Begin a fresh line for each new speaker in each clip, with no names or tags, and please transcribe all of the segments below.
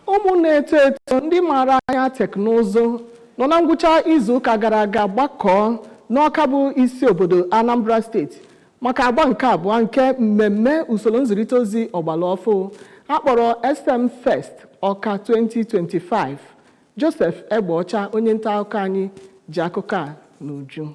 ụmụ na-eto eto ndị maara anya teknụzụ nọ na ngwụcha izu ụka gara aga gbakọọ n'Awka bụ isi obodo Anambra steeti maka agba nke abụọ nke mmemme usoro nzirịta ozi ọgbaraọfụ akpọrọ SM Fest Awka 2025. Joseph Egbeọcha onye nta akụkọ anyị ji akụkọ a n'uju.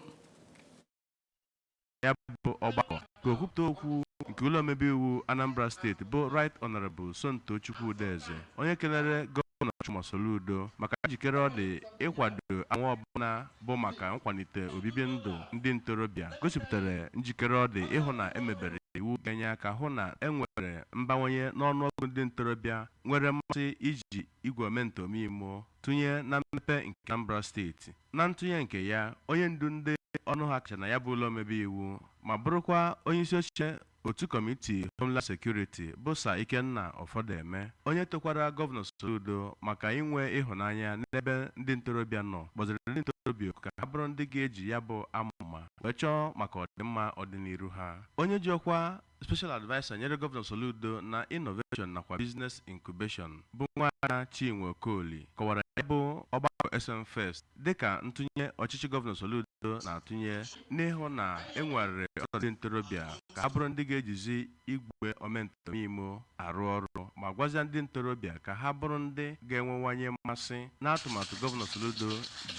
Ya bụ ọgbakọ ka okwupụta okwu nke ụlọ omebe iwu Anambra steeti bụ Right Honorable Sonto Chukwudeze onye kelere gọvanọ Chukwuma Soludo maka njikere ọ dị ịkwado anwa ọbụla bụ maka nkwalite obibi ndụ ndị ntorobịa, gosipụtara njikere ọ dị ịhụ na emebere iwu ga-enye aka hụ na enwere mbawanye n'ọnụọgụgụ ndị ntorobịa nwere mmasị iji igwe omentomimo tụnye na mmepe nke Anambra steeti. Na ntụnye nke ya, onye ndu ndị ọnụ ha kacha na ya bụ ụlọ omebe iwu ma bụrụkwa onye isi oche otu kọmitii Homeland Security bụ Sir Ikenna Ọfọdeme onye tokwara gọvanọ Soludo maka inwe ịhụnanya n'ebe ndị ntorobịa nọ, gbaziri ndị ntorobịa oku ka ha bụrụ ndị ga-eji ya bụ amụma wee chọọ maka ọdịmma ọdịnihu ha. Onye ji ọkwa Special Advisor nyere gọvanọ Soludo na Innovation nakwa Business Incubation bụ Nwaada Chinwe Okoli kọwara ya bụ ọgbakọ SM Fest dịka ntụnye ọchịchị gọvanọ Soludo na-atụnye n'ịhụ na enwere ọtụtụ ntorobịa ka ha bụrụ ndị ga-ejizi igwe omentomimo arụ ọrụ ma gwazia ndị ntorobịa ka ha bụrụ ndị ga-enwewanye mmasị n'atụmatụ gọvanọ Soludo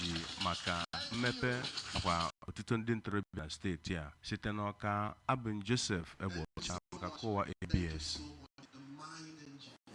ji maka mmepe nakwa ọtụtụ ndị ntorobịa steeti a. Site n'Awka, abụ m Joseph Egbeọcha maka Kowa ABS.